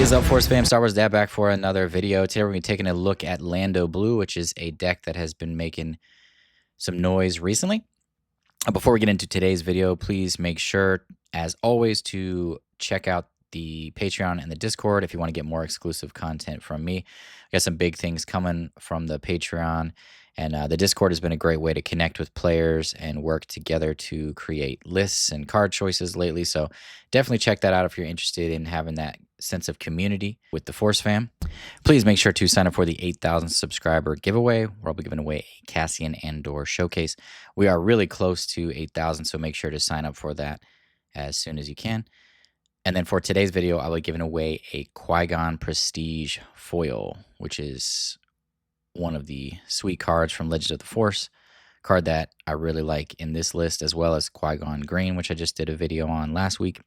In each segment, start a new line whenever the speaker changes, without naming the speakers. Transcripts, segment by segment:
is up, Force fam? Star Wars Dad back for another video. Today we're going to be taking a look at Lando Blue, which is a deck that has been making some noise recently. Before we get into today's video, please make sure, as always, to check out the Patreon and the Discord if you want to get more exclusive content from me. I got some big things coming from the Patreon, and the Discord has been a great way to connect with players and work together to create lists and card choices lately. So definitely check that out if you're interested in having that sense of community with the Force fam. Please make sure to sign up for the 8,000 subscriber giveaway, where I'll be giving away a Cassian and/or showcase. We are really close to 8,000, so make sure to sign up for that as soon as you can. And then for today's video, I'll be giving away a Qui-Gon Prestige foil, which is one of the sweet cards from Legends of the Force, card that I really like in this list, as well as Qui-Gon Green, which I just did a video on last week.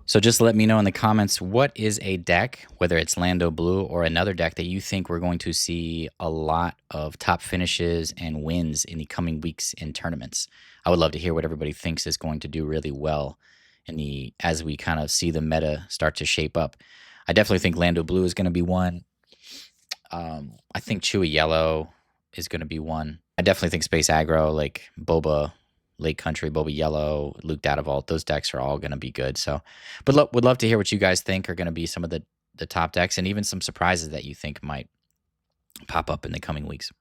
So just let me know in the comments, what is a deck, whether it's Lando Blue or another deck, that you think we're going to see a lot of top finishes and wins in the coming weeks in tournaments. I would love to hear what everybody thinks is going to do really well as we kind of see the meta start to shape up. I definitely think Lando Blue is going to be one. I think Chewy Yellow is going to be one. I definitely think Space Aggro, like Boba Lake Country, Boba Yellow, Luke Datavault, those decks are all going to be good. So, but would love to hear what you guys think are going to be some of the top decks, and even some surprises that you think might pop up in the coming weeks.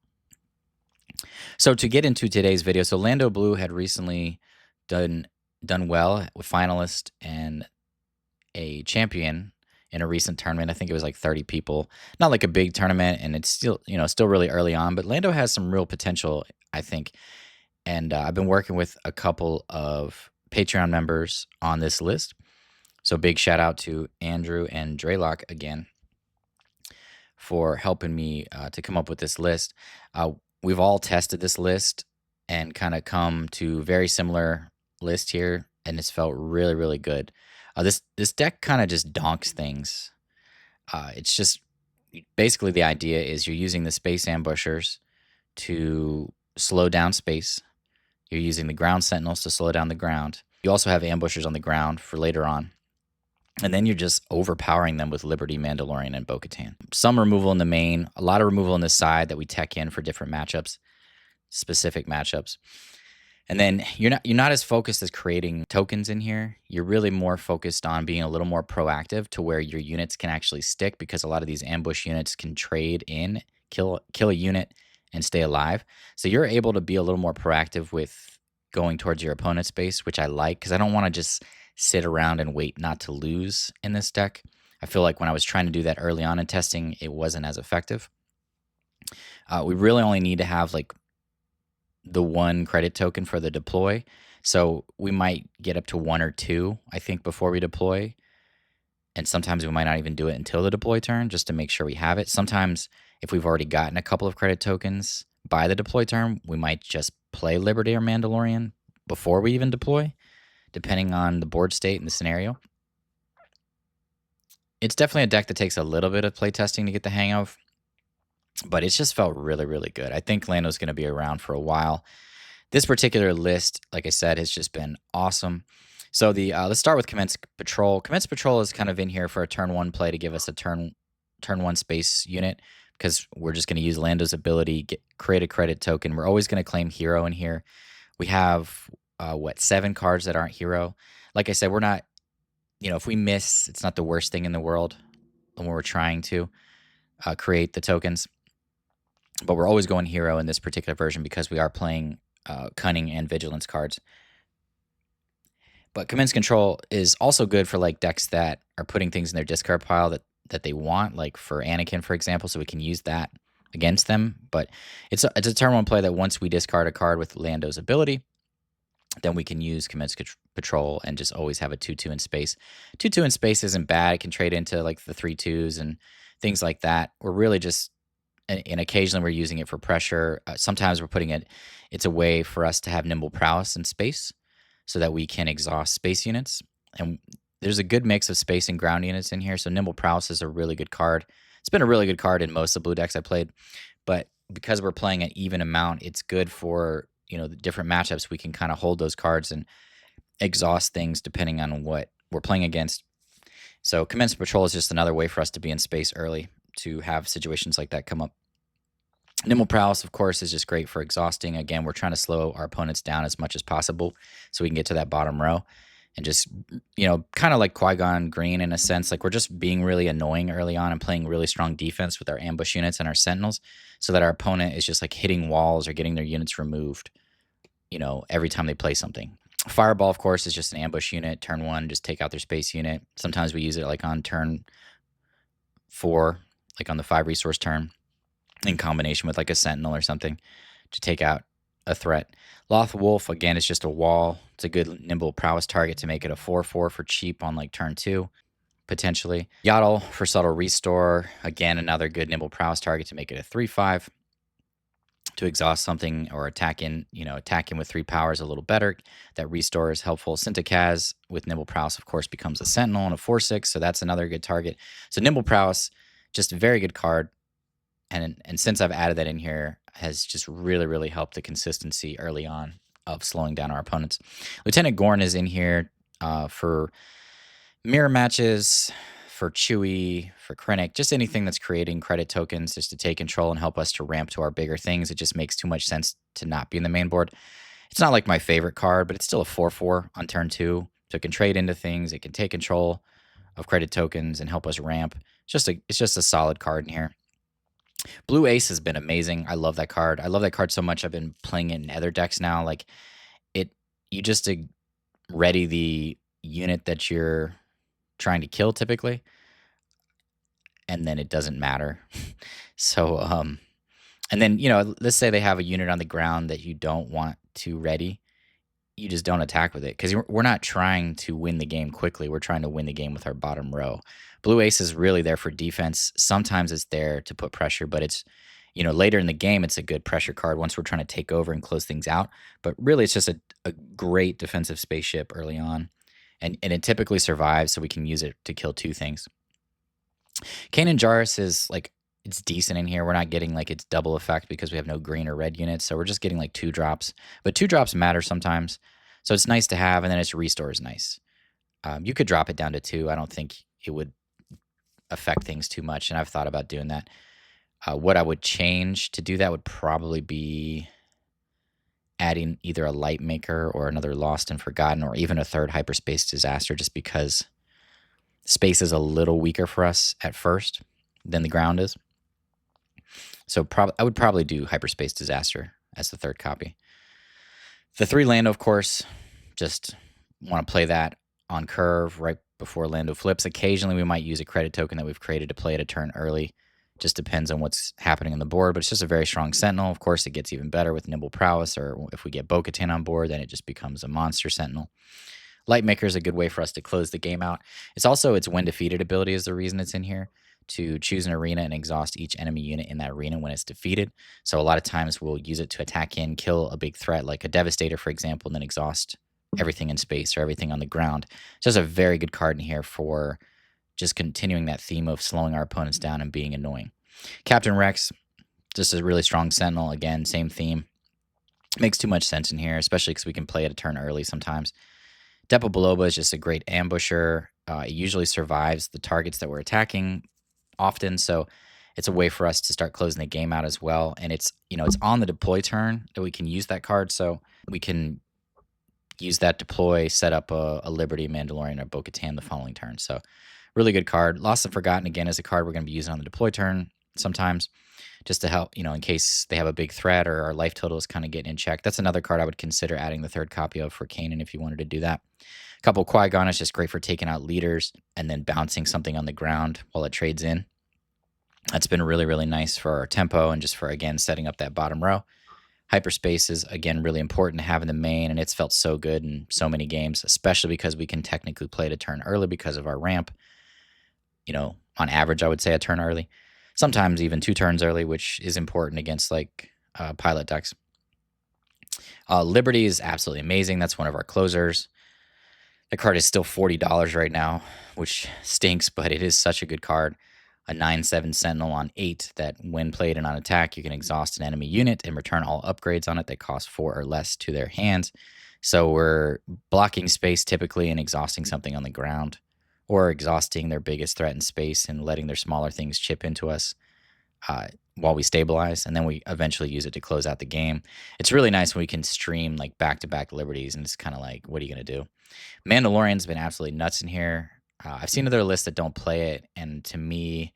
So to get into today's video, so Lando Blue had recently done well with finalist and a champion in a recent tournament. I think it was like 30 people. Not like a big tournament, and it's still, still really early on, but Lando has some real potential, I think. And I've been working with a couple of Patreon members on this list. So big shout out to Andrew and Draylock again for helping me to come up with this list. We've all tested this list and kind of come to very similar list here, and it's felt really, really good. This deck kind of just donks things. It's just basically the idea is you're using the space ambushers to slow down space. You're using the ground sentinels to slow down the ground. You also have ambushers on the ground for later on. And then you're just overpowering them with Liberty, Mandalorian, and Bo-Katan. Some removal in the main, a lot of removal on the side that we tech in for different matchups, specific matchups. And then you're not as focused as creating tokens in here. You're really more focused on being a little more proactive to where your units can actually stick, because a lot of these ambush units can trade in, kill a unit, and stay alive. So you're able to be a little more proactive with going towards your opponent's base, which I like, because I don't want to just sit around and wait not to lose in this deck. I feel like when I was trying to do that early on in testing, it wasn't as effective. We really only need to have like the one credit token for the deploy. So we might get up to 1 or 2, I think, before we deploy. And sometimes we might not even do it until the deploy turn, just to make sure we have it. Sometimes if we've already gotten a couple of credit tokens by the deploy turn, we might just play Liberty or Mandalorian before we even deploy, depending on the board state and the scenario. It's definitely a deck that takes a little bit of play testing to get the hang of, but it's just felt really, really good. I think Lando's going to be around for a while. This particular list, like I said, has just been awesome. So let's start with Commence Patrol. Commence Patrol is kind of in here for a turn 1 play to give us a turn 1 space unit, because we're just going to use Lando's ability, create a credit token. We're always going to claim hero in here. We have, 7 cards that aren't hero. Like I said, we're not, if we miss, it's not the worst thing in the world when we're trying to create the tokens. But we're always going hero in this particular version, because we are playing Cunning and Vigilance cards. But Commence Control is also good for like decks that are putting things in their discard pile that they want, like for Anakin, for example, so we can use that against them. But it's a turn 1 play that once we discard a card with Lando's ability, then we can use Commence Patrol and just always have a 2/2 in space. 2/2 in space isn't bad. It can trade into like the 3/2s and things like that. We're really just, and occasionally we're using it for pressure. Sometimes we're putting it's a way for us to have Nimble Prowess in space so that we can exhaust space units. And there's a good mix of space and ground units in here. So Nimble Prowess is a really good card. It's been a really good card in most of the blue decks I played. But because we're playing an even amount, it's good for, the different matchups. We can kind of hold those cards and exhaust things depending on what we're playing against. So commence patrol is just another way for us to be in space early to have situations like that come up. Nimble Prowess, of course, is just great for exhausting. Again, we're trying to slow our opponents down as much as possible so we can get to that bottom row and just, kind of like Qui-Gon Green in a sense. Like we're just being really annoying early on and playing really strong defense with our ambush units and our sentinels so that our opponent is just like hitting walls or getting their units removed, every time they play something. Fireball, of course, is just an ambush unit. Turn 1, just take out their space unit. Sometimes we use it like on turn 4, like on the 5 resource turn, in combination with like a sentinel or something to take out a threat. Loth Wolf, again, is just a wall. It's a good nimble prowess target to make it a 4/4 for cheap on like turn 2, potentially. Yaddle for subtle restore, again, another good nimble prowess target to make it a 3/5 to exhaust something or attack in with 3 powers a little better. That restore is helpful. Sintakaz with nimble prowess, of course, becomes a sentinel and a 4/6, so that's another good target. So nimble prowess, just a very good card. And since I've added that in here, has just really, really helped the consistency early on of slowing down our opponents. Lieutenant Gorn is in here for mirror matches, for Chewie, for Krennic, just anything that's creating credit tokens just to take control and help us to ramp to our bigger things. It just makes too much sense to not be in the main board. It's not like my favorite card, but it's still a 4/4 on turn 2. So it can trade into things. It can take control of credit tokens and help us ramp. It's just a solid card in here. Blue Ace has been amazing. I love that card. I love that card so much. I've been playing it in other decks now. Like you just ready the unit that you're trying to kill typically, and then it doesn't matter. So, and then let's say they have a unit on the ground that you don't want to ready. You just don't attack with it because we're not trying to win the game quickly. We're trying to win the game with our bottom row. Blue Ace is really there for defense. Sometimes it's there to put pressure, but it's, later in the game, it's a good pressure card once we're trying to take over and close things out. But really, it's just a great defensive spaceship early on. And it typically survives, so we can use it to kill 2 things. Kanan Jarrus is like, it's decent in here. We're not getting like its double effect because we have no green or red units. So we're just getting like 2 drops. But 2 drops matter sometimes. So it's nice to have. And then its restore is nice. You could drop it down to 2. I don't think it would affect things too much. And I've thought about doing that. What I would change to do that would probably be adding either a light maker or another Lost and Forgotten or even a 3rd hyperspace disaster, just because space is a little weaker for us at first than the ground is. So I would probably do hyperspace disaster as the 3rd copy. The 3 Lando, of course, just want to play that on curve right before Lando flips. Occasionally we might use a credit token that we've created to play it a turn early. Just depends on what's happening on the board, but it's just a very strong sentinel. Of course, it gets even better with nimble prowess, or if we get Bo-Katan on board, then it just becomes a monster sentinel. Lightmaker is a good way for us to close the game out. It's also its when defeated ability is the reason it's in here, to choose an arena and exhaust each enemy unit in that arena when it's defeated. So a lot of times we'll use it to attack in, kill a big threat like a Devastator, for example, and then exhaust everything in space or everything on the ground. It's just a very good card in here for just continuing that theme of slowing our opponents down and being annoying. Captain Rex, just a really strong sentinel. Again, same theme. Makes too much sense in here, especially because we can play it a turn early sometimes. Depo Baloba is just a great ambusher. It usually survives the targets that we're attacking often, so it's a way for us to start closing the game out as well. And it's on the deploy turn that we can use that card, so we can use that deploy, set up a Liberty, Mandalorian, or Bo-Katan the following turn. So really good card. Lost and Forgotten, again, is a card we're going to be using on the deploy turn sometimes, just to help, in case they have a big threat or our life total is kind of getting in check. That's another card I would consider adding the 3rd copy of for Kanan if you wanted to do that. A couple Qui-Gon is just great for taking out leaders and then bouncing something on the ground while it trades in. That's been really, really nice for our tempo and just for, again, setting up that bottom row. Hyperspace is, again, really important to have in the main, and it's felt so good in so many games, especially because we can technically play it a turn early because of our ramp. On average, I would say a turn early. Sometimes even 2 turns early, which is important against like pilot decks. Liberty is absolutely amazing. That's one of our closers. The card is still $40 right now, which stinks, but it is such a good card. A 9/7 Sentinel on 8 that when played and on attack, you can exhaust an enemy unit and return all upgrades on it that cost 4 or less to their hands. So we're blocking space typically and exhausting something on the ground or exhausting their biggest threat in space and letting their smaller things chip into us while we stabilize, and then we eventually use it to close out the game. It's really nice when we can stream like back-to-back liberties, and it's kind of like, what are you going to do? Mandalorian's been absolutely nuts in here. I've seen other lists that don't play it, and to me,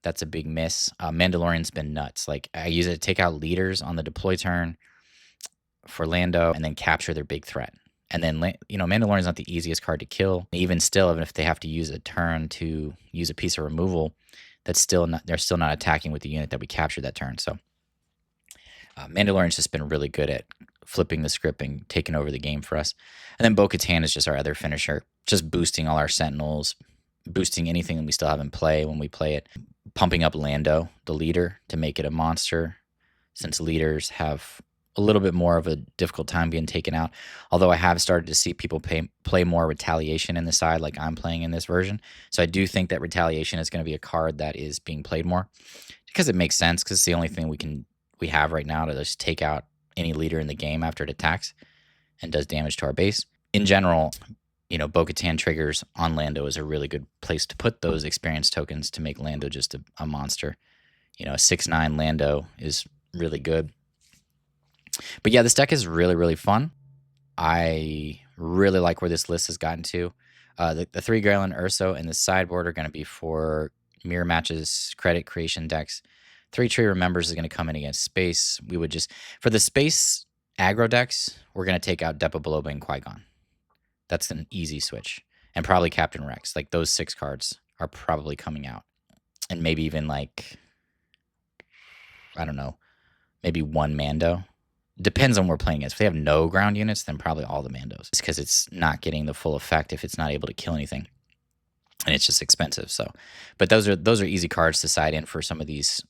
that's a big miss. Mandalorian's been nuts. Like, I use it to take out leaders on the deploy turn for Lando and then capture their big threat. And then, you know, Mandalorian's not the easiest card to kill. Even still, even if they have to use a turn to use a piece of removal, that's still not, they're still not attacking with the unit that we captured that turn. So Mandalorian's just been really good at flipping the script and taking over the game for us. And then Bo-Katan is just our other finisher, just boosting all our Sentinels, boosting anything that we still have in play when we play it, pumping up Lando, the leader, to make it a monster, since leaders have a little bit more of a difficult time being taken out. Although I have started to see people play more Retaliation in the side like I'm playing in this version. So I do think that Retaliation is going to be a card that is being played more because it makes sense, because it's the only thing we have right now to just take out any leader in the game after it attacks and does damage to our base. In general, you know, Bo-Katan triggers on Lando is a really good place to put those experience tokens to make Lando just a monster. You know, a 6/9 Lando is really good. But yeah, this deck is really, really fun. I really like where this list has gotten to. The 3 Graylin Urso and the sideboard are going to be for mirror matches, credit creation decks. 3 Tree Remembers is going to come in against space. We would just, for the space aggro decks, we're going to take out Depa Baloba and Qui-Gon. That's an easy switch. And probably Captain Rex. Like, those 6 cards are probably coming out. And maybe even like, I don't know, maybe 1 Mando. Depends on what we're playing against. If they have no ground units, then probably all the Mandos. It's because it's not getting the full effect if it's not able to kill anything. And it's just expensive. So, but those are easy cards to side in for some of these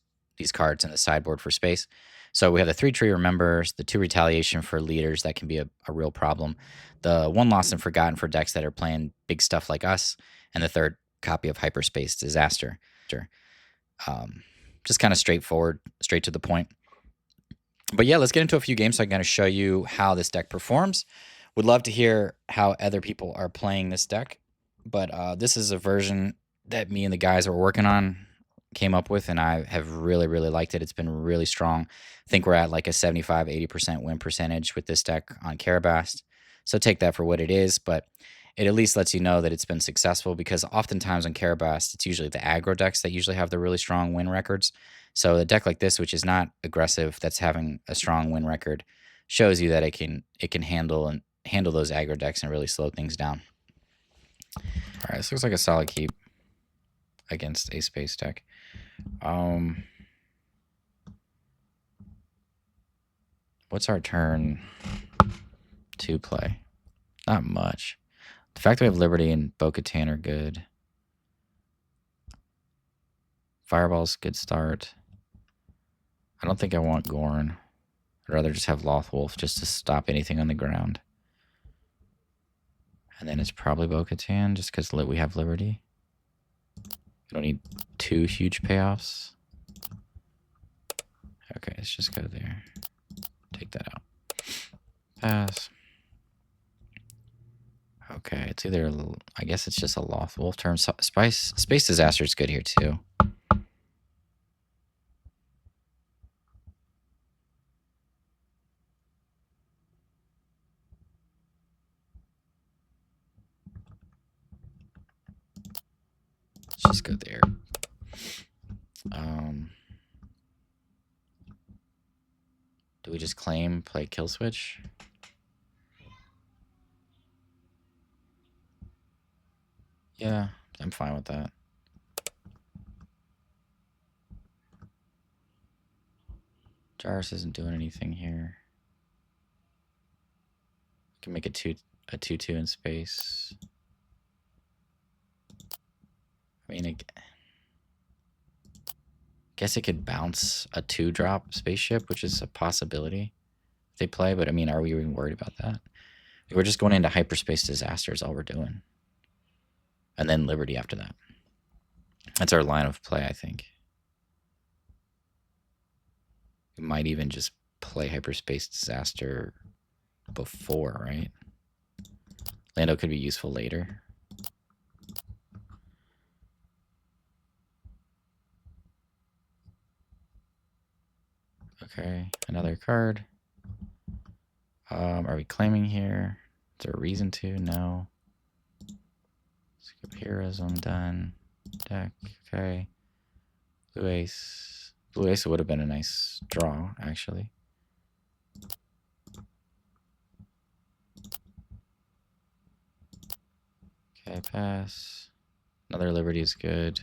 cards in the sideboard for space. So we have the 3 Tree Remembers, the 2 Retaliation for leaders. That can be a real problem. The 1 Lost and Forgotten for decks that are playing big stuff like us. And the 3rd copy of Hyperspace Disaster. Just kind of straightforward, straight to the point. But yeah, let's get into a few games so I'm going to show you how this deck performs. Would love to hear how other people are playing this deck. But this is a version that me and the guys that we're working on came up with, and I have really, really liked it. It's been really strong. I think we're at like a 75-80% win percentage with this deck on Karabast. So take that for what it is, but it at least lets you know that it's been successful, because oftentimes on Karabast, it's usually the aggro decks that usually have the really strong win records. So a deck like this, which is not aggressive, that's having a strong win record, shows you that it can handle those aggro decks and really slow things down. All right, this looks like a solid keep against a space deck. What's our turn 2 play? Not much. The fact that we have Liberty and Bo-Katan are good. Fireball's a good start. I don't think I want Gorn. I'd rather just have Lothwolf just to stop anything on the ground. And then it's probably Bo-Katan just because we have Liberty. We don't need 2 huge payoffs. Okay, let's just go there. Take that out. Pass. Okay, it's either, I guess it's just a Lothwolf turn. Space Disaster is good here too. Let's just go there. Do we just claim, play kill switch? Yeah, I'm fine with that. Jarvis isn't doing anything here. Can make a 2/2 in space. I mean, I guess it could bounce a 2-drop spaceship, which is a possibility if they play. But I mean, are we even worried about that? We're just going into Hyperspace Disaster is all we're doing. And then Liberty after that. That's our line of play, I think. We might even just play Hyperspace Disaster before, right? Lando could be useful later. Okay, another card. Are we claiming here? Is there a reason to? No. Skip heroism, done. Deck, okay. Blue ace. Blue ace would have been a nice draw, actually. Okay, pass. Another Liberty is good.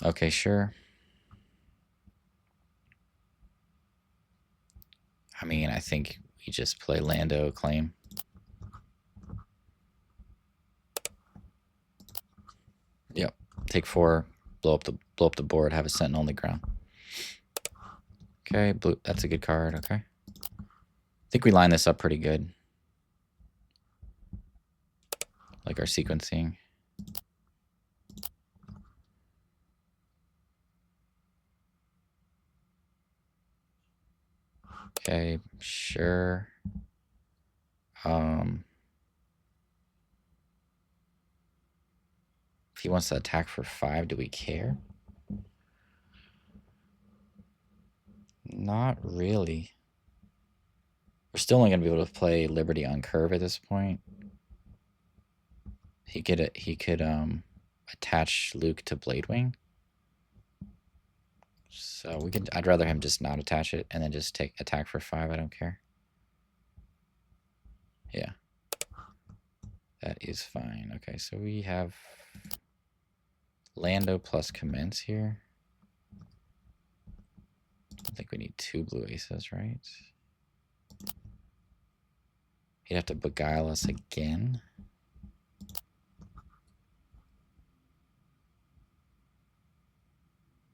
Okay, sure. I mean, I think we just play Lando claim. Yep. Take 4, blow up the board, have a sentinel on the ground. Okay, blue. That's a good card. Okay. I think we line this up pretty good. Like our sequencing. Okay, sure. If he wants to attack for 5, do we care? Not really. We're still only going to be able to play Liberty on curve at this point. He could attach Luke to Bladewing. So we could. I'd rather him just not attach it and then just take attack for 5. I don't care. Yeah. That is fine. Okay, so we have Lando plus commence here. I think we need 2 blue aces, right? He'd have to beguile us again.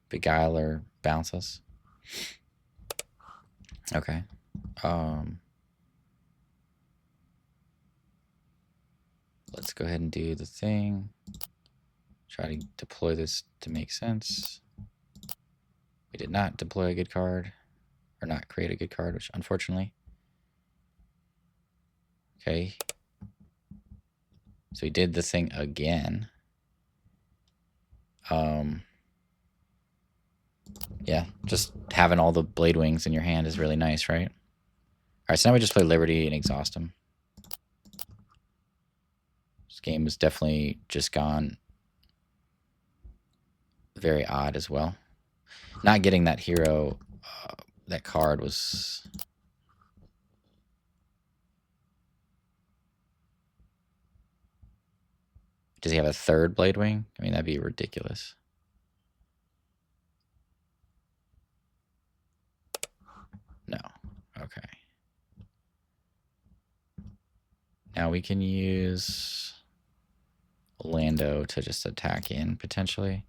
Beguile or bounce us. Okay. Let's go ahead and do the thing. Try to deploy this to make sense. We did not deploy a good card, or not create a good card, which unfortunately. Okay. So he did the thing again. Yeah, just having all the blade wings in your hand is really nice, right? All right, so now we just play Liberty and exhaust him. This game has definitely just gone very odd as well. Not getting that hero, that card was... Does he have a 3rd blade wing? I mean, that'd be ridiculous. No. Okay. Now we can use Lando to just attack in, potentially,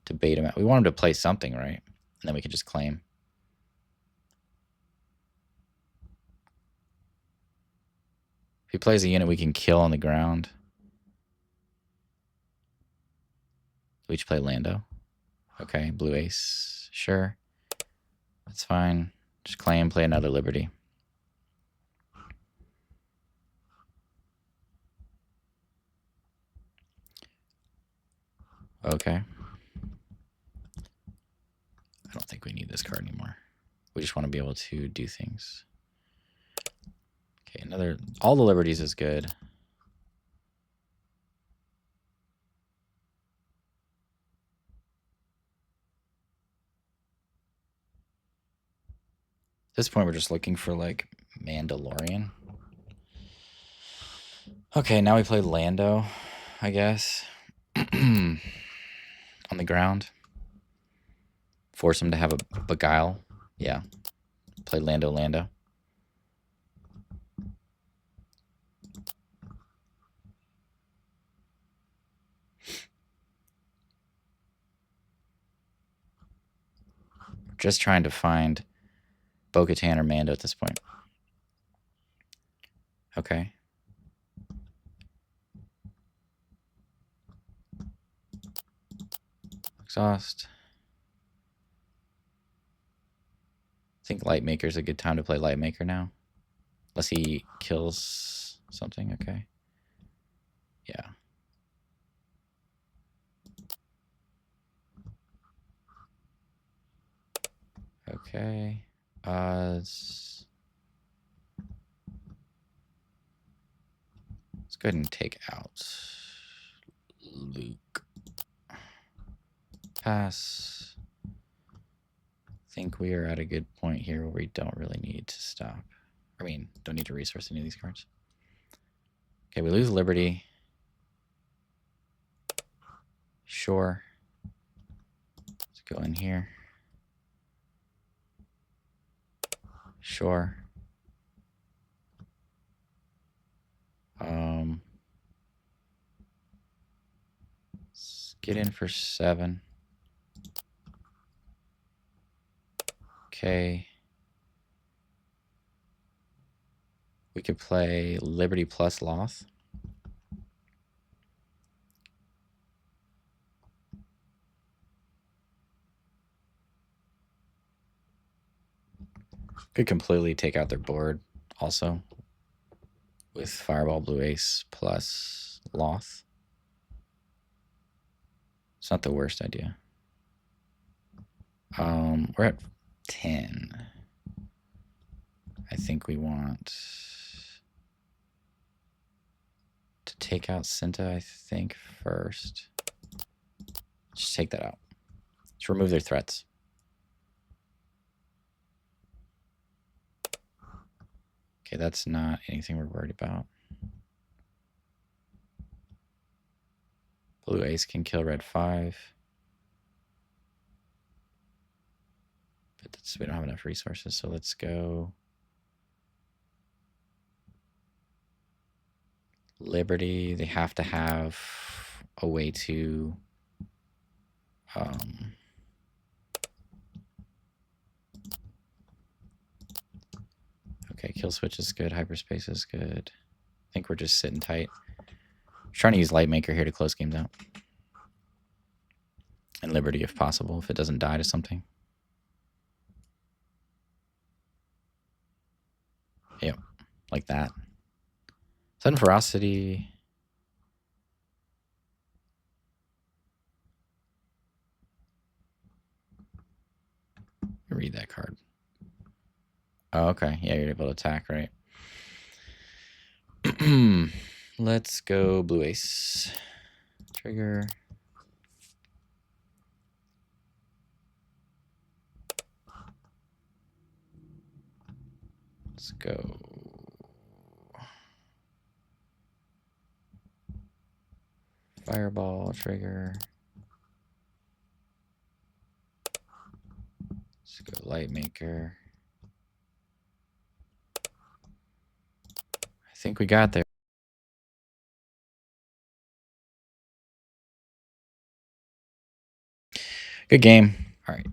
to bait him out. We want him to play something, right? And then we can just claim. If he plays a unit we can kill on the ground. We each play Lando. Okay, blue ace. Sure. That's fine. Just claim, play another Liberty. Okay. I don't think we need this card anymore. We just want to be able to do things. Okay, another... All the Liberties is good. At this point, we're just looking for, like, Mandalorian. Okay, now we play Lando, I guess. On the ground. Force him to have a beguile. Yeah. Play Lando. Just trying to find Bo-Katan or Mando at this point. Okay. Exhaust. I think Lightmaker is a good time to play Lightmaker now. Unless he kills something. Okay. Yeah. Okay. Let's go ahead and take out Luke. Pass. I think we are at a good point here where we don't really need to stop. I mean, don't need to resource any of these cards. Okay, we lose Liberty. Sure. Let's go in here. Sure. Let's get in for 7. Okay. We could play Liberty plus Loth. Could completely take out their board also with Fireball Blue Ace plus Loth. It's not the worst idea. We're at 10. I think we want to take out Cinta, I think, first. Just take that out. Just remove their threats. Okay, that's not anything we're worried about. Blue Ace can kill Red 5. But we don't have enough resources, so let's go Liberty. They have to have a way to okay, kill switch is good, hyperspace is good. I think we're just sitting tight. Trying to use Lightmaker here to close games out. And Liberty if possible, if it doesn't die to something. Yep, like that. Sudden Ferocity. Read that card. Oh, okay. Yeah, you're able to attack, right? Let's go Blue Ace. Trigger. Let's go. Fireball, trigger. Let's go Lightmaker. I think we got there. Good game. All right.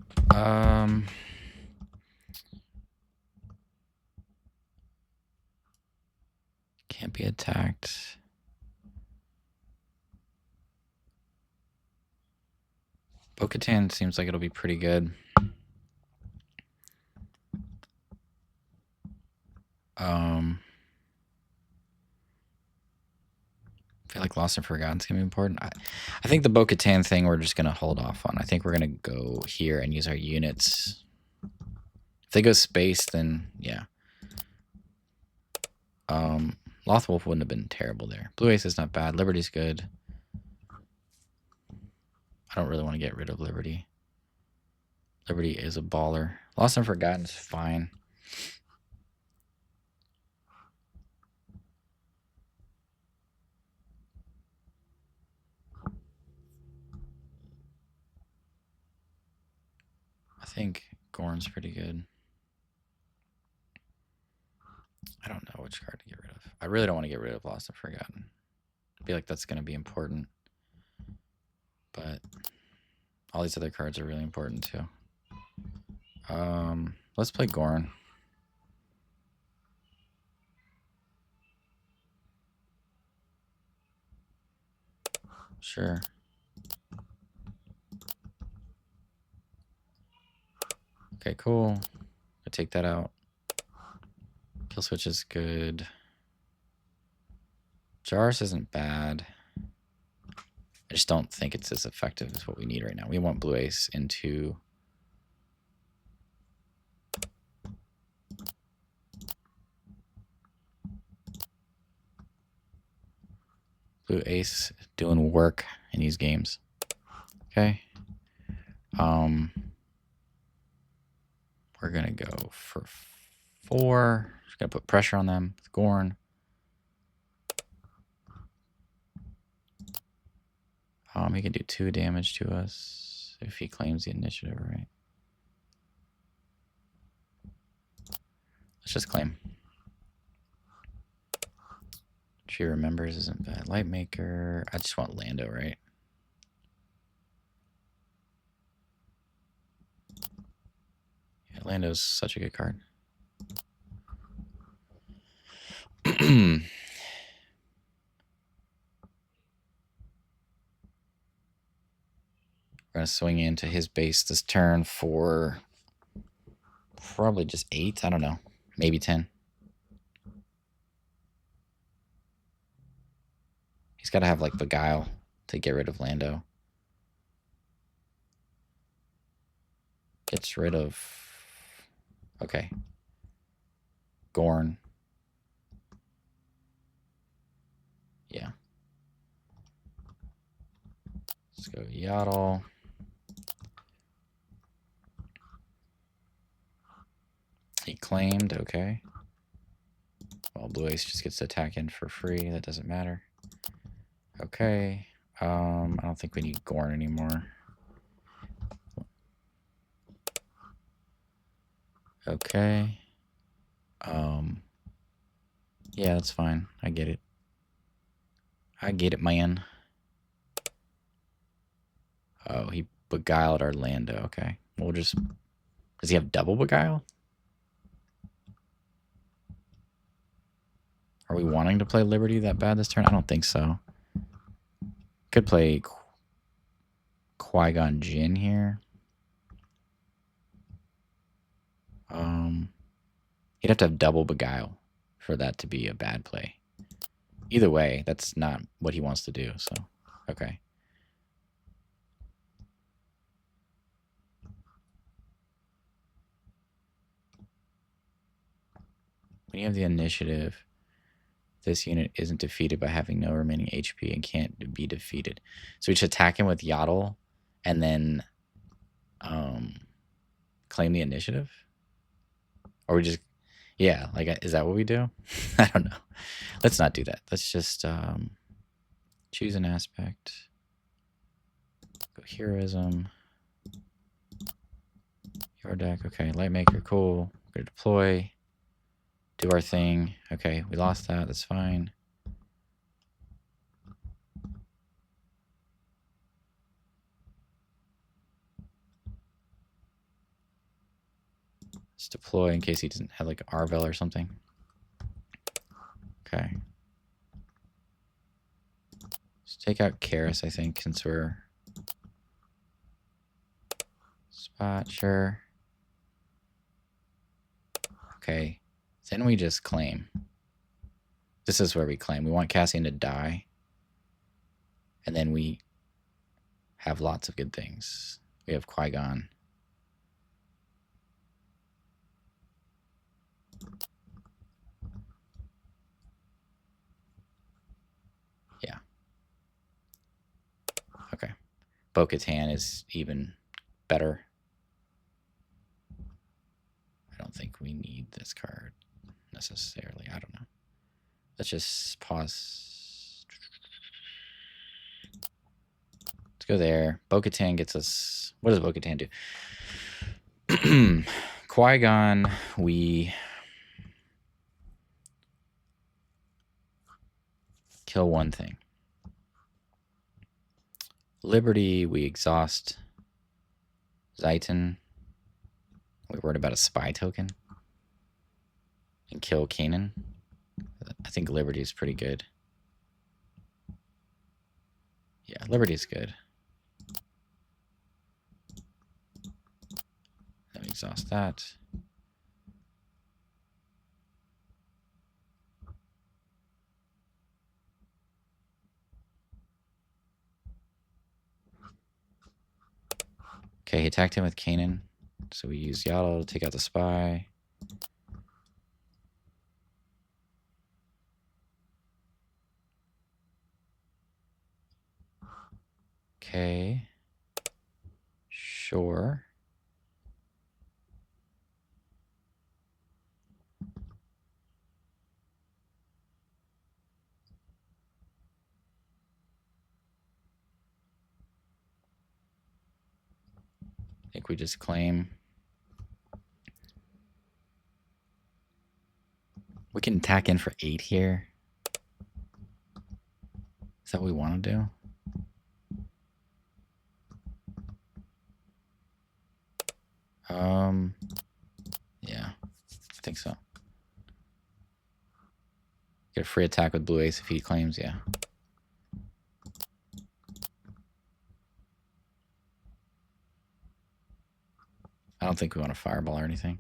Can't be attacked. Bo-Katan seems like it'll be pretty good. I feel like Lost and Forgotten's gonna be important. I think the Bo-Katan thing we're just gonna hold off on. I think we're gonna go here and use our units. If they go space, then yeah. Loth Wolf wouldn't have been terrible there. Blue Ace is not bad. Liberty's good. I don't really want to get rid of Liberty. Liberty is a baller. Lost and Forgotten's fine. I think Gorn's pretty good. I don't know which card to get rid of. I really don't want to get rid of Lost and Forgotten. I feel like that's going to be important. But all these other cards are really important too. Let's play Gorn. Sure. Okay, cool. I take that out. Kill switch is good. Jarus isn't bad. I just don't think it's as effective as what we need right now. We want Blue Ace into Blue ace doing work in these games. Okay. We're gonna go for 4. Just gonna put pressure on them with Gorn. He can do 2 damage to us if he claims the initiative, right? Let's just claim. She remembers isn't bad. Lightmaker. I just want Lando, right? Yeah, Lando's such a good card. We're going to swing into his base this turn for probably just 8. I don't know. Maybe 10. He's got to have, like, Beguile to get rid of Lando. Gets rid of... Okay. Gorn. Yeah. Let's go Yaddle. He claimed, okay. Well, Blue Ace just gets to attack in for free. That doesn't matter. Okay. I don't think we need Gorn anymore. Okay. Yeah, that's fine. I get it. I get it, man. Oh, he beguiled our Lando. Okay. We'll just... Does he have double beguile? Are we wanting to play Liberty that bad this turn? I don't think so. Could play Qui-Gon Jinn here. He'd have to have double beguile for that to be a bad play. Either way, that's not what he wants to do, so okay. When you have the initiative, this unit isn't defeated by having no remaining HP and can't be defeated. So we should attack him with Yaddle and then claim the initiative? Or we just... Yeah, like, is that what we do? I don't know. Let's not do that. Let's just choose an aspect. Go heroism. Your deck. Okay, Lightmaker, cool. We're going to deploy. Do our thing. Okay, we lost that. That's fine. Let's deploy in case he doesn't have like Arvel or something. Okay. Let's take out Karis, I think, since we're... Spot, sure. Okay. Then we just claim. This is where we claim. We want Cassian to die. And then we have lots of good things. We have Qui-Gon. Yeah. Okay. Bo-Katan is even better. I don't think we need this card necessarily. I don't know. Let's just pause. Let's go there. Bo-Katan gets us... What does Bo-Katan do? Qui-Gon, we... kill one thing. Liberty, we exhaust Zayton. We worried about a spy token. And kill Kanan. I think Liberty is pretty good. Yeah, Liberty is good. Then we exhaust that. Okay, he attacked him with Kanan. So we use Yaddle to take out the spy. Okay. Sure. I think we just claim. We can attack in for 8 here. Is that what we want to do? Yeah, I think so. Get a free attack with blue ace if he claims, yeah. I don't think we want a fireball or anything.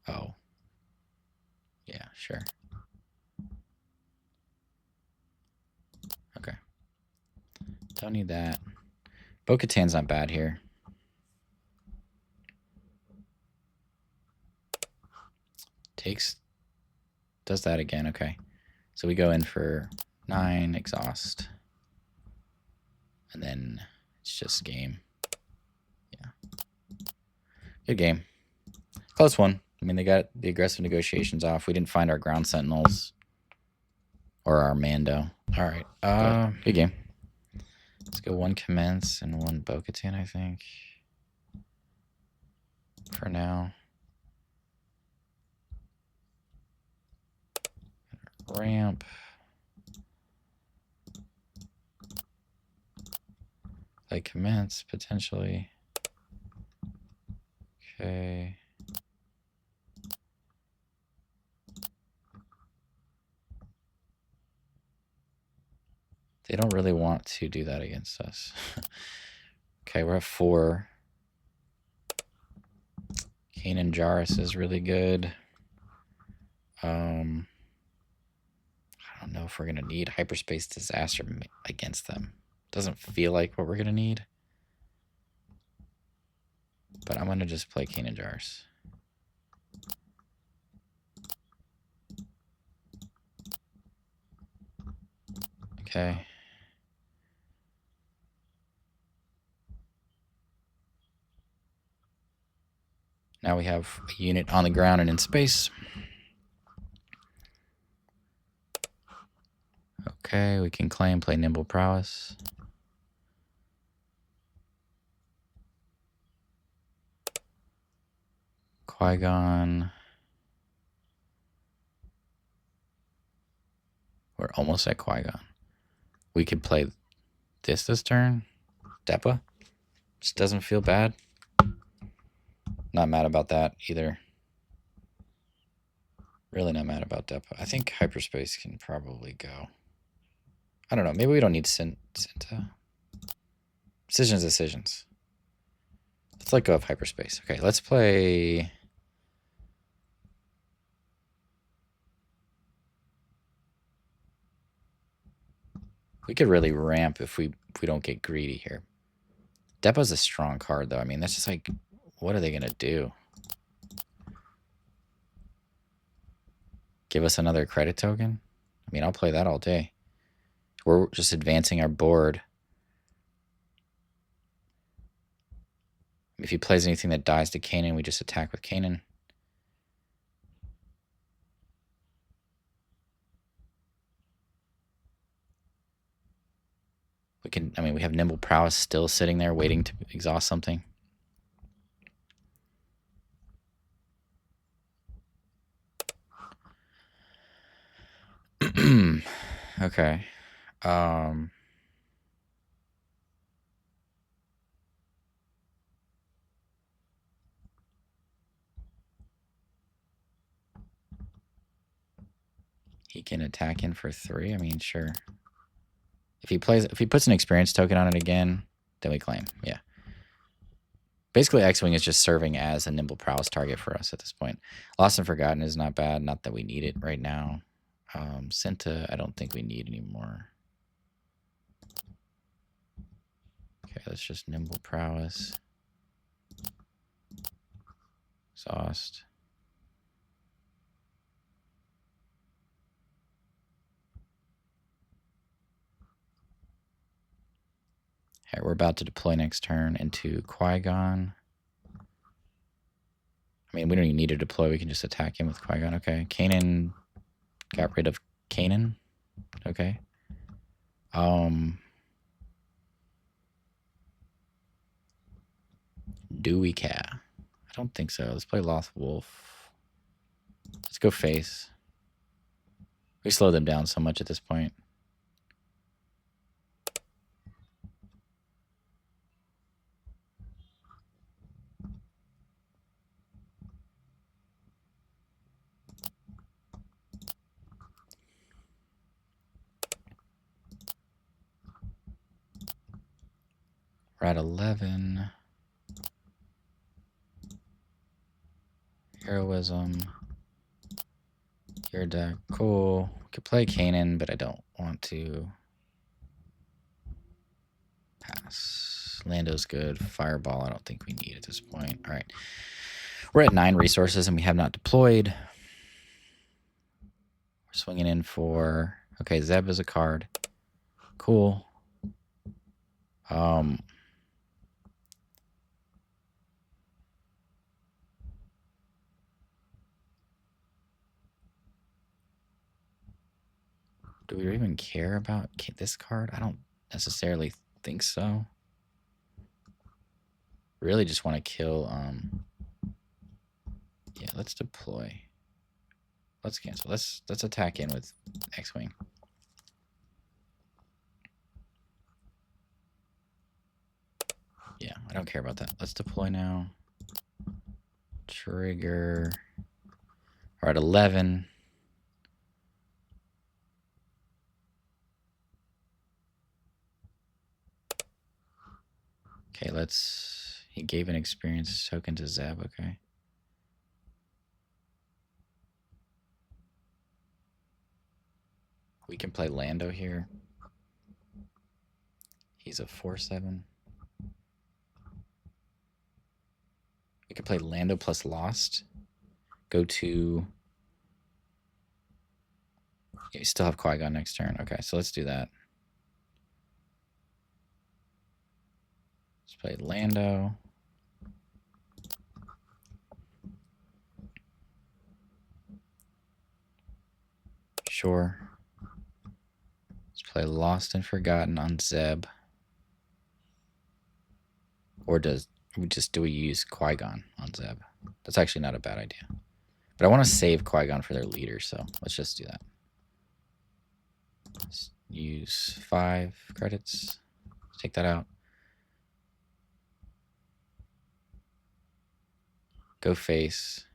Oh. Yeah, sure. Okay. Don't need that. Bo-Katan's not bad here. Takes. Does that again, okay. So we go in for 9, exhaust. And then it's just game. Yeah. Good game. Close one. I mean, they got the aggressive negotiations off. We didn't find our ground sentinels. Or our Mando. Alright. Good game. Let's go 1 commence and 1 Bo-Katan, I think. For now. Ramp. Play commence, potentially. Okay. They don't really want to do that against us. Okay, we're at 4. Kanan Jarrus is really good. I don't know if we're going to need Hyperspace Disaster against them. Doesn't feel like what we're going to need. But I'm going to just play Kanan Jarrus. Okay. Now we have a unit on the ground and in space. Okay, we can claim, play Nimble Prowess. Qui-Gon. We're almost at Qui-Gon. We could play this turn. Depa. Just doesn't feel bad. Not mad about that either. Really not mad about Depa. I think Hyperspace can probably go. I don't know. Maybe we don't need Cinta. Decisions. Let's let go of Hyperspace. Okay, let's play... We could really ramp if we don't get greedy here. Depa's a strong card, though. I mean, that's just like, what are they going to do? Give us another credit token? I mean, I'll play that all day. We're just advancing our board. If he plays anything that dies to Kanan, we just attack with Kanan. We can, I mean, we have Nimble Prowess still sitting there waiting to exhaust something. Okay. He can attack in for 3. I mean, sure. If he puts an experience token on it again, then we claim. Yeah. Basically, X-Wing is just serving as a Nimble Prowess target for us at this point. Lost and Forgotten is not bad. Not that we need it right now. Cinta, I don't think we need anymore. Okay, let's just Nimble Prowess. Exhaust. Alright, we're about to deploy next turn into Qui-Gon. I mean, we don't even need to deploy. We can just attack him with Qui-Gon. Okay. Kanan got rid of Kanan. Okay. Do we care? I don't think so. Let's play Lost Wolf. Let's go face. We slow them down so much at this point. We're at 11. Heroism. Your deck. Cool. We could play Kanan, but I don't want to. Pass. Lando's good. Fireball, I don't think we need at this point. All right. We're at 9 resources, and we have not deployed. We're swinging in for... Okay, Zeb is a card. Cool. Do we even care about this card? I don't necessarily think so. Really just want to kill... Yeah, let's deploy. Let's cancel. Let's attack in with X-Wing. Yeah, I don't care about that. Let's deploy now. Trigger. We're at 11. Okay, let's... He gave an experience token to Zeb, okay. We can play Lando here. He's a 4/7. We can play Lando plus Lost. Go to... Yeah, you still have Qui-Gon next turn. Okay, so let's do that. Let's play Lando. Sure. Let's play Lost and Forgotten on Zeb. Or do we use Qui-Gon on Zeb? That's actually not a bad idea. But I want to save Qui-Gon for their leader, so let's just do that. Let's use 5 credits. Let's take that out. Go face.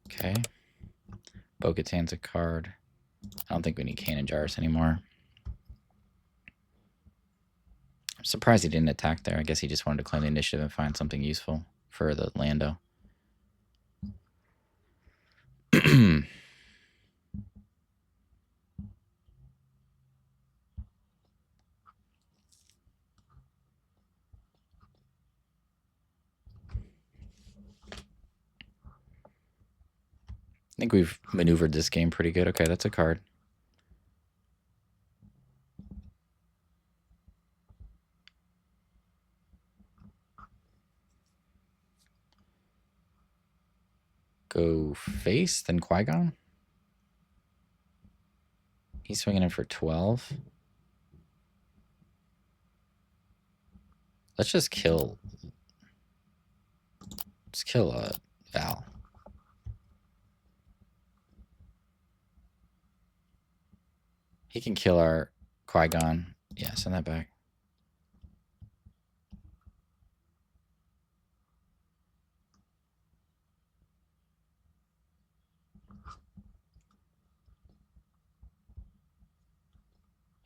Okay. Bo-Katan's a card. I don't think we need Kanan Jarrus anymore. I'm surprised he didn't attack there. I guess he just wanted to claim the initiative and find something useful for the Lando. I think we've maneuvered this game pretty good. Okay, that's a card. Go face, then Qui-Gon. He's swinging in for 12. Let's just kill... Let's kill Val. He can kill our Qui-Gon. Yeah, send that back.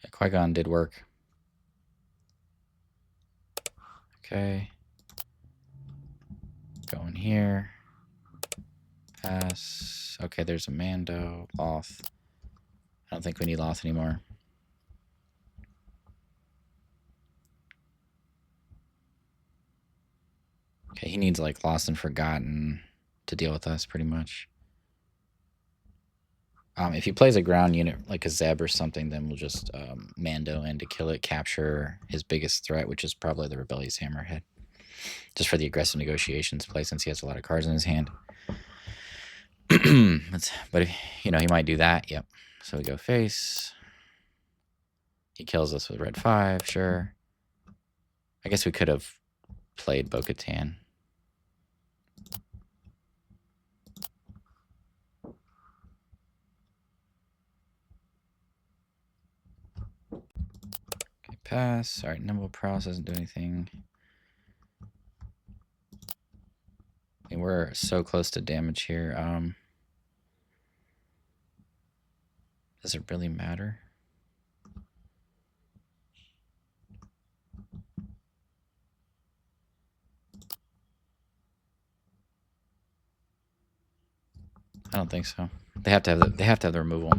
Yeah, Qui-Gon did work. Okay. Go in here. Pass. Okay, there's a Mando. Loth. I don't think we need Loth anymore. Okay, he needs like Lost and Forgotten to deal with us pretty much. If he plays a ground unit like a Zeb or something, then we'll just Mando in to kill it, capture his biggest threat, which is probably the Rebellious Hammerhead. Just for the aggressive negotiations play, since he has a lot of cards in his hand. But, he might do that. Yep. So we go face. He kills us with red 5, sure. I guess we could have played Bo-Katan. Okay, pass. All right, Nimble Prowess doesn't do anything. I mean, we're so close to damage here. Does it really matter? I don't think so. They have to have the removal.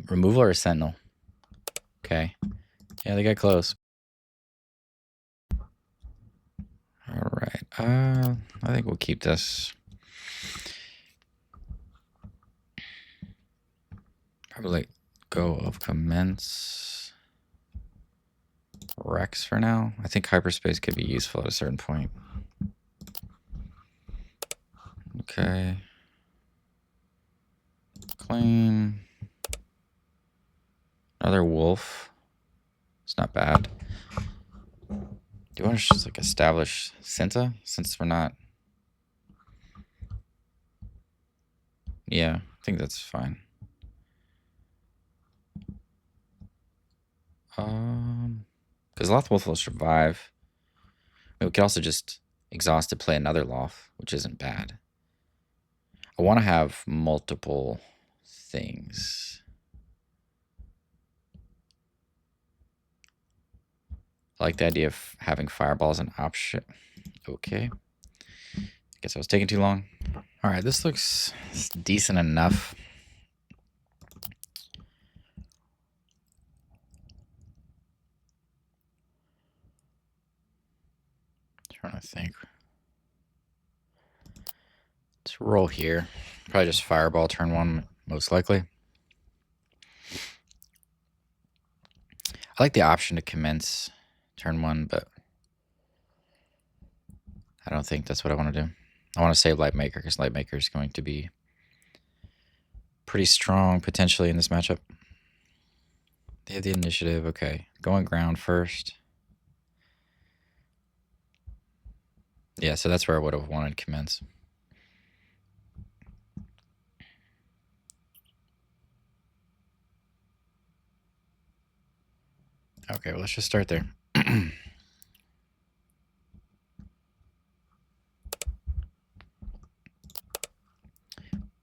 Removal or Sentinel? Okay. Yeah, they got close. All right. I think we'll keep this. Probably go of Commence. Rex for now. I think hyperspace could be useful at a certain point. Okay. Claim. Another wolf. It's not bad. Do you want to just like establish Cinta since we're not? Yeah, I think that's fine. Because Loth Wolf will survive. We could also just exhaust to play another Loth, which isn't bad. I want to have multiple things. I like the idea of having Fireball as an option. Okay. I guess I was taking too long. All right, this looks decent enough. Trying to think. Let's roll here. Probably just Fireball turn 1, most likely. I like the option to commence turn 1, but I don't think that's what I want to do. I want to save Lightmaker because Lightmaker is going to be pretty strong potentially in this matchup. They have the initiative. Okay, going ground first. Yeah, so that's where I would have wanted commence. Okay, well, let's just start there.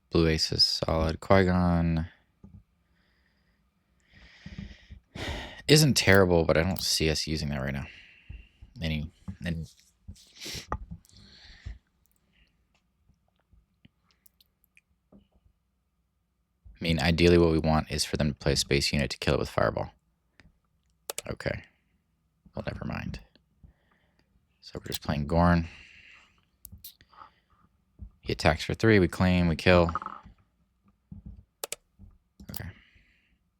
Blue Ace is solid. Qui-Gon isn't terrible, but I don't see us using that right now. I mean, ideally what we want is for them to play a space unit to kill it with Fireball. Okay. Well, never mind. So we're just playing Gorn. He attacks for 3. We claim. We kill. Okay.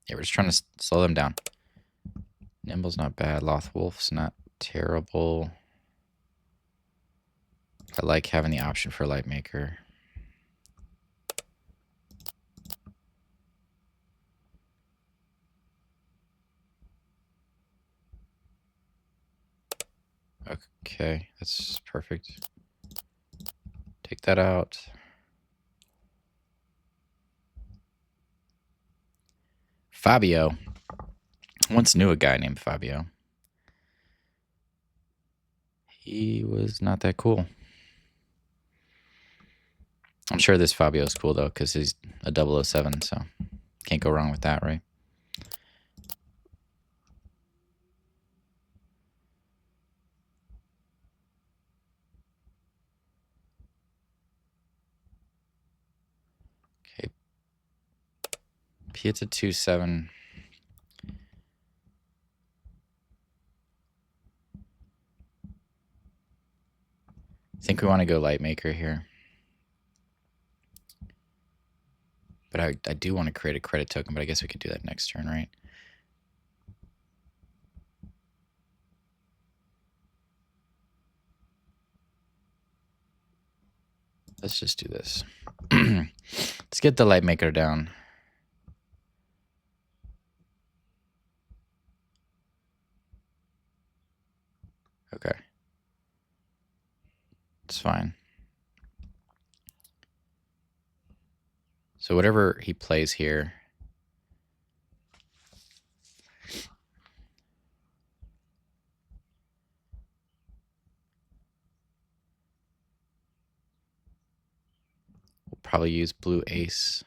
Yeah, we're just trying to slow them down. Nimble's not bad. Loth Wolf's not terrible. I like having the option for Lightmaker. Okay, that's perfect. Take that out. Fabio. Once knew a guy named Fabio. He was not that cool. I'm sure this Fabio's cool, though, because he's a 007, so can't go wrong with that, right? Okay. Piett 2-7. I think we want to go Light Maker here. But I do want to create a credit token, but I guess we could do that next turn, right? Let's just do this. Let's get the Light Maker down. Okay. It's fine. So whatever he plays here, we'll probably use blue ace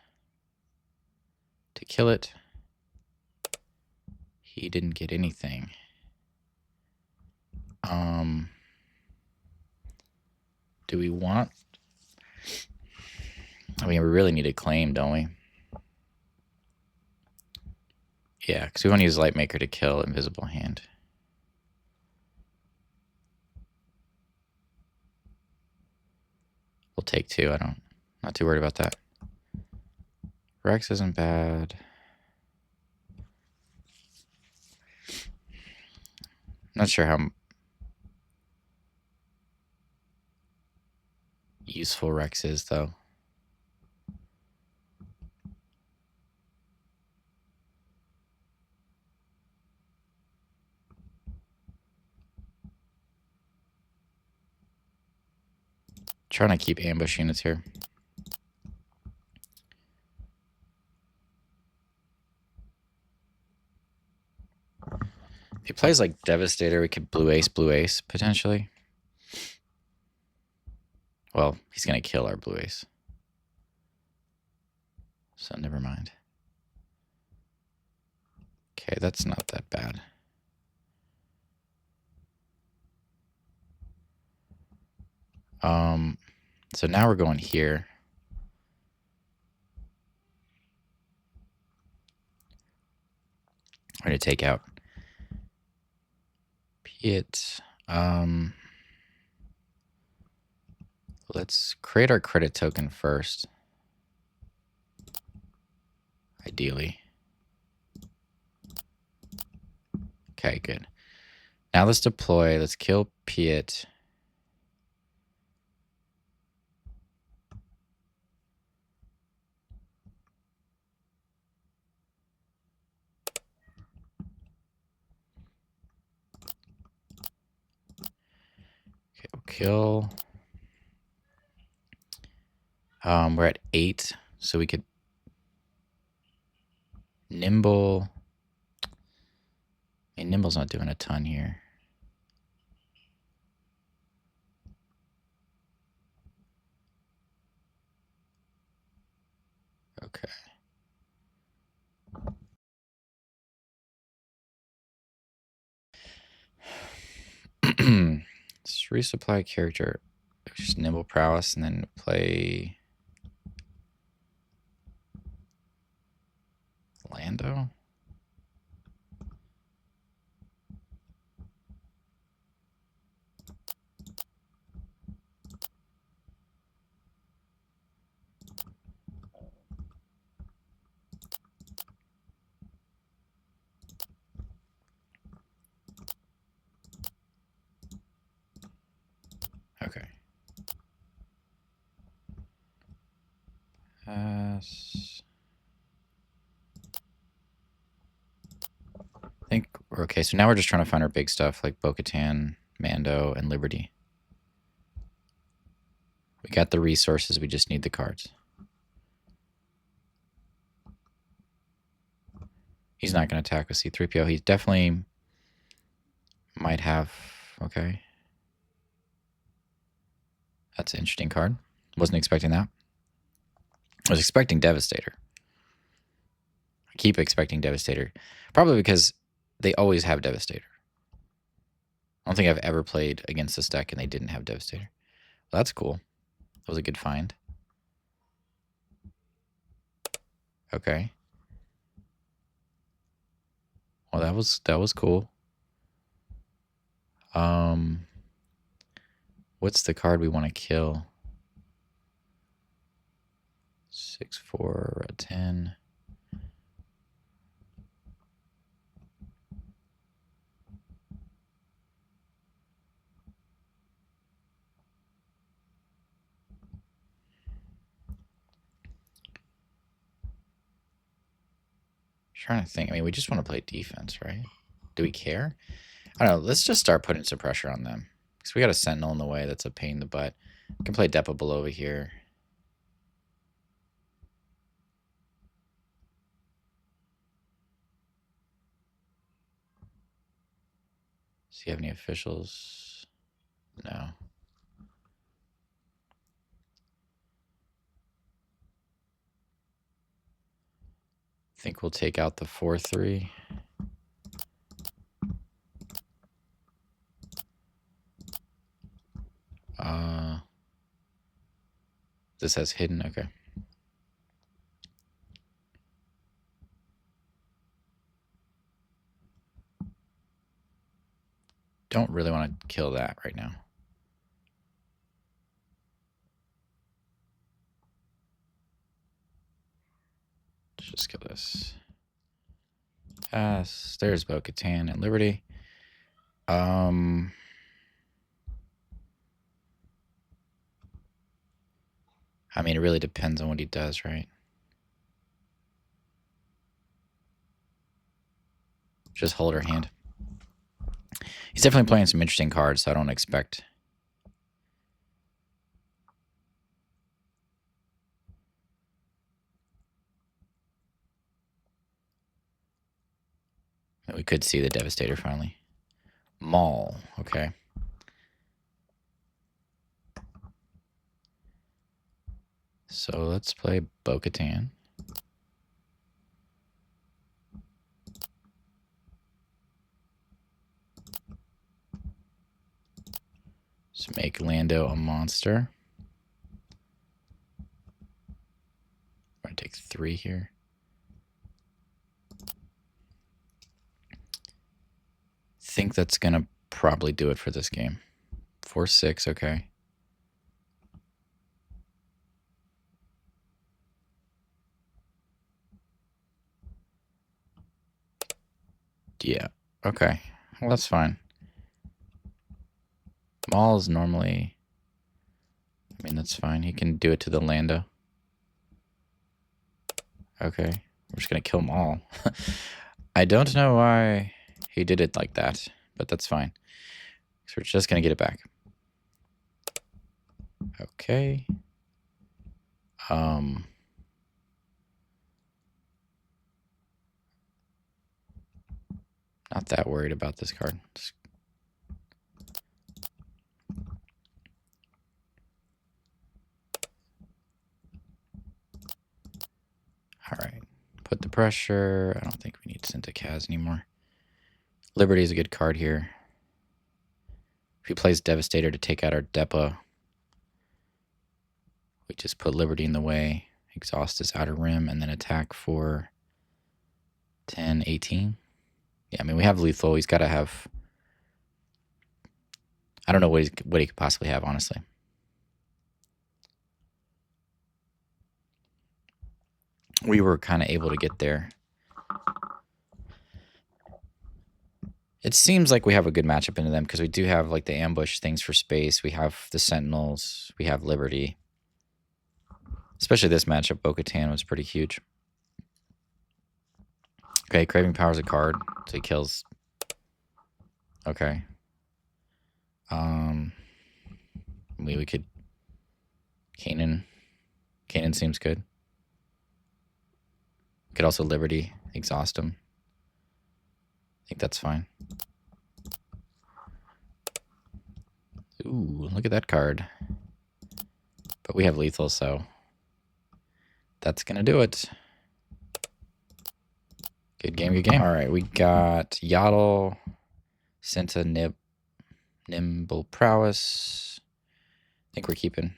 to kill it. He didn't get anything. Do we want... I mean, we really need a claim, don't we? Yeah, because we want to use Light Maker to kill Invisible Hand. We'll take 2. Not too worried about that. Rex isn't bad. Not sure how useful Rex is, though. Trying to keep ambush units here. If he plays like Devastator, we could blue ace, potentially. Well, he's going to kill our blue ace. So never mind. Okay, that's not that bad. So now we're going here. We're going to take out Piett. Let's create our credit token first. Ideally. Okay, good. Now let's deploy. Let's kill Piett. Okay, we'll kill. We're at 8, so we could Nimble. I mean, Nimble's not doing a ton here. Okay. Let's resupply character. Just Nimble Prowess and then play Lando. Okay. Pass. I think we're okay. So now we're just trying to find our big stuff like Bo-Katan, Mando, and Liberty. We got the resources. We just need the cards. He's not going to attack with C-3PO. He definitely might have... Okay. That's an interesting card. Wasn't expecting that. I was expecting Devastator. I keep expecting Devastator. Probably because they always have Devastator. I don't think I've ever played against this deck and they didn't have Devastator. Well, that's cool. That was a good find. Okay. Well, that was cool. What's the card we want to kill? 6/4, a 10. Trying to think. I mean, we just want to play defense, right? Do we care? I don't know. Let's just start putting some pressure on them. Because we got a Sentinel in the way. That's a pain in the butt. We can play Depa Below over here. Do you have any officials? No. I think we'll take out the 4/3. This has hidden. Okay. Don't really want to kill that right now. Let's just kill this. Pass. There's Bo-Katan and Liberty. I mean, it really depends on what he does, right? Just hold her hand. He's definitely playing some interesting cards, so I don't expect... We could see the Devastator finally. Maul, okay. So let's play Bo-Katan. Let's make Lando a monster. We're going to take 3 here. Think that's going to probably do it for this game. 4/6, okay. Yeah, okay. Well, that's fine. Maul is normally... I mean, that's fine. He can do it to the Lando. Okay. We're just going to kill Maul. I don't know why he did it like that, but that's fine. So we're just going to get it back. Okay. Not that worried about this card. All right. Put the pressure. I don't think we need Kaz anymore. Liberty is a good card here. If he plays Devastator to take out our Depa, we just put Liberty in the way, exhaust his outer rim, and then attack for 10, 18. Yeah, I mean, we have lethal. He's got to have... I don't know what he could possibly have, honestly. We were kind of able to get there. It seems like we have a good matchup into them because we do have like the ambush things for space. We have the Sentinels. We have Liberty. Especially this matchup, Bo-Katan was pretty huge. Okay, Craving Power's a card, so he kills. Okay. We could... Kanan. Kanan seems good. We could also Liberty, exhaust him. I think that's fine. Ooh, look at that card. But we have lethal, so that's going to do it. Good game, good game. All right, we got Yaddle, Senta, Nimble Prowess. I think we're keeping.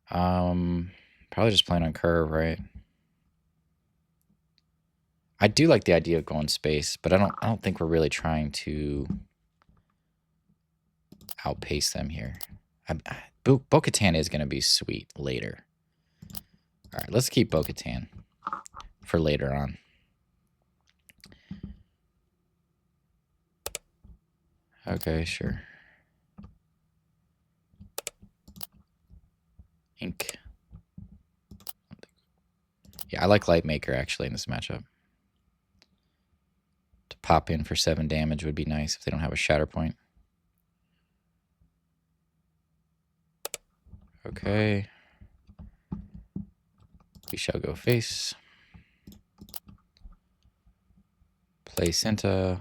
Probably just playing on curve, right? I do like the idea of going space, but I don't think we're really trying to outpace them here. Bo-Katan is going to be sweet later. All right, let's keep Bo-Katan for later on. Okay, sure. Ink. Yeah, I like Lightmaker actually in this matchup. To pop in for 7 damage would be nice if they don't have a Shatter Point. Okay. We shall go face. Play Senta.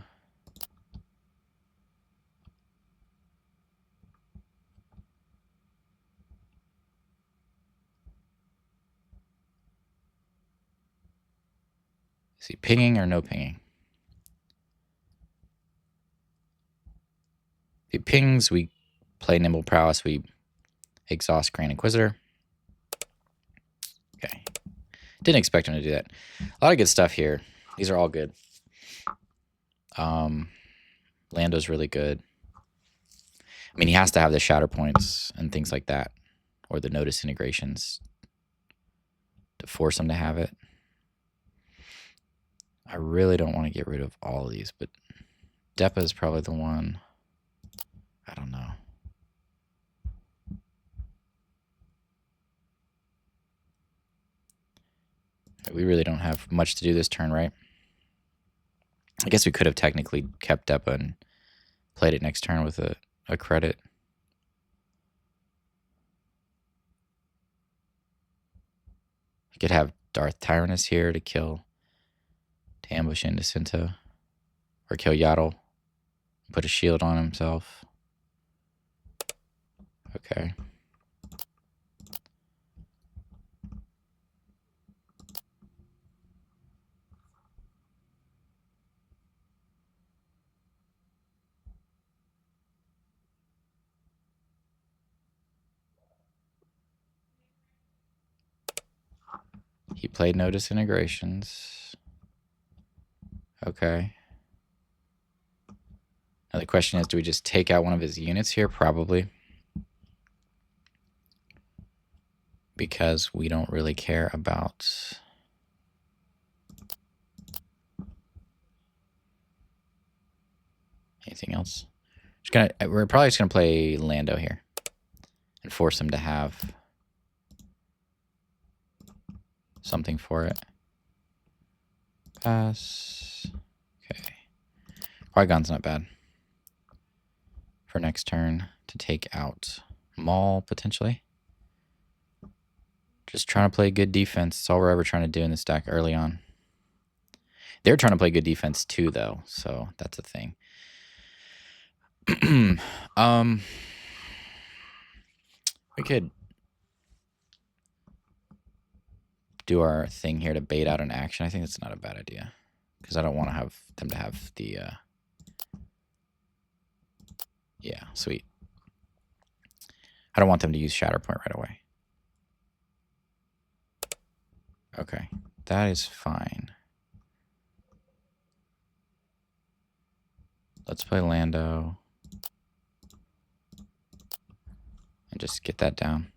Is he pinging or no pinging? If he pings, we play Nimble Prowess. We exhaust Grand Inquisitor. Okay. Didn't expect him to do that. A lot of good stuff here. These are all good. Lando's really good. I mean, he has to have the Shatter Points and things like that, or the Notice integrations to force him to have it. I really don't want to get rid of all of these, but Depa is probably the one. I don't know. We really don't have much to do this turn, right? I guess we could have technically kept Depa and played it next turn with a credit. I could have Darth Tyrannus here to kill, to ambush into Senta, or kill Yaddle, put a shield on himself. Okay. He played no disintegrations. Okay. Now the question is, do we just take out one of his units here? Probably. Because we don't really care about... anything else. We're probably just gonna play Lando here and force him to have something for it. Pass. Okay. Qui-Gon's not bad for next turn to take out Maul, potentially. Just trying to play good defense. That's all we're ever trying to do in this deck early on. They're trying to play good defense too, though, so that's a thing. We could do our thing here to bait out an action. I think that's not a bad idea, because I don't want to have them to have the... yeah, sweet. I don't want them to use Shatterpoint right away. Okay, that is fine. Let's play Lando. And just get that down.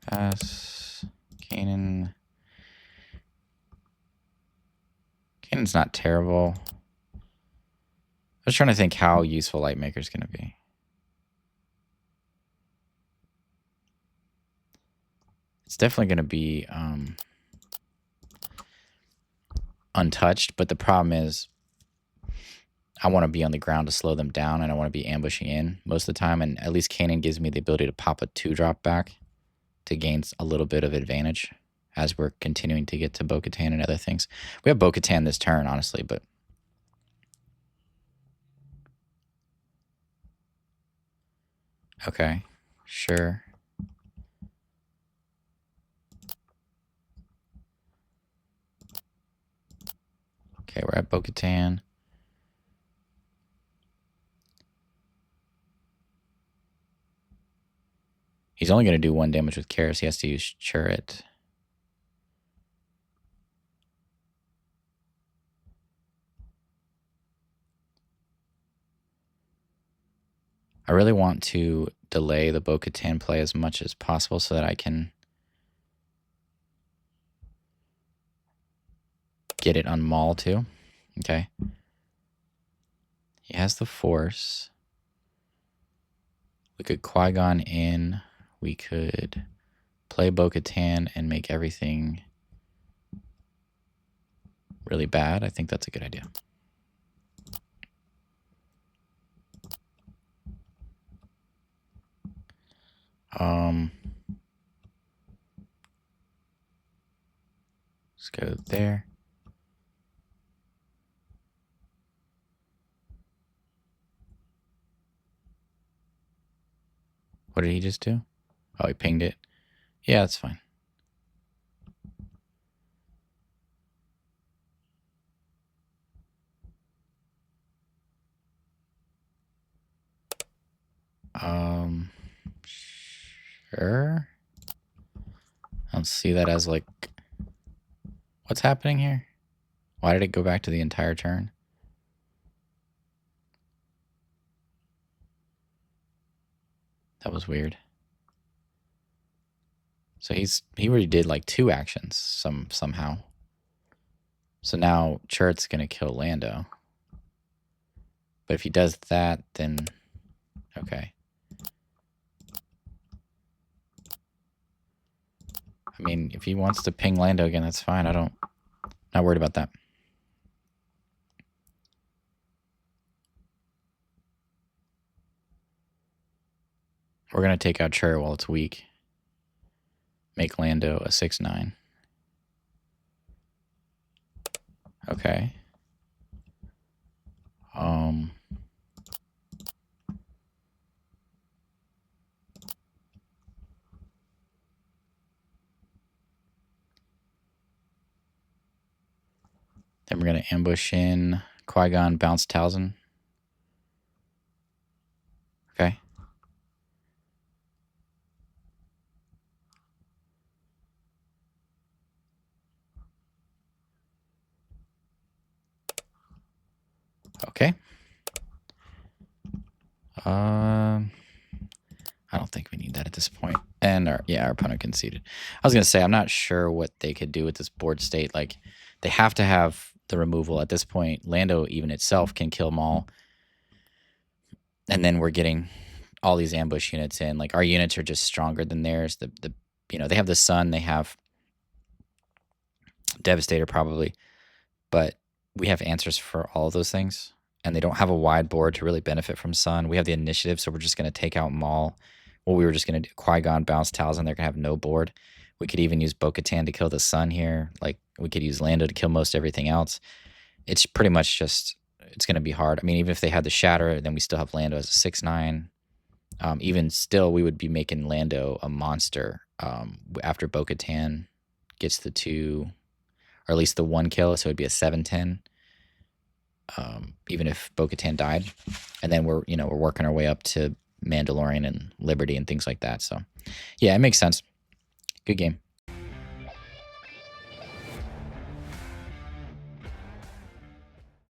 Pass. Kanan. Kanan's not terrible. I was trying to think how useful Lightmaker's going to be. It's definitely going to be untouched, but the problem is I want to be on the ground to slow them down, and I want to be ambushing in most of the time, and at least Kanan gives me the ability to pop a 2-drop back to gain a little bit of advantage as we're continuing to get to Bo-Katan and other things. We have Bo-Katan this turn, honestly, but... Okay, sure. Okay, we're at Bo-Katan. He's only going to do 1 damage with Karis. He has to use Churret. I really want to delay the Bo-Katan play as much as possible so that I can get it on Maul too. Okay. He has the Force. We could Qui-Gon in. We could play Bo-Katan and make everything really bad. I think that's a good idea. Let's go there. What did he just do? Oh, he pinged it. Yeah, that's fine. Sure. I don't see that as like... What's happening here? Why did it go back to the entire turn? That was weird. So he already did like 2 actions somehow. So now Churret's gonna kill Lando. But if he does that, then okay. I mean, if he wants to ping Lando again, that's fine. Not worried about that. We're gonna take out Churret while it's weak. Make Lando a 6/9. Okay. Then we're gonna ambush in Qui-Gon, bounce Talzin. Okay. Okay. I don't think we need that at this point. And our opponent conceded. I was gonna say I'm not sure what they could do with this board state. Like they have to have the removal at this point. Lando even itself can kill Maul. And then we're getting all these ambush units in. Like our units are just stronger than theirs. They have the Sun, they have Devastator probably, but we have answers for all of those things. And they don't have a wide board to really benefit from Sun. We have the initiative, so we're just going to take out Maul. Well, we were just going to do Qui-Gon, bounce Talzin. They're going to have no board. We could even use Bo-Katan to kill the Sun here. Like, we could use Lando to kill most everything else. It's pretty much just, it's going to be hard. I mean, even if they had the Shatter, then we still have Lando as a 6/9. Even still, we would be making Lando a monster after Bo-Katan gets the 2, or at least the 1 kill, so it'd be a 7/10. Even if Bo-Katan died, and then we're working our way up to Mandalorian and Liberty and things like that. So, yeah, it makes sense. Good game.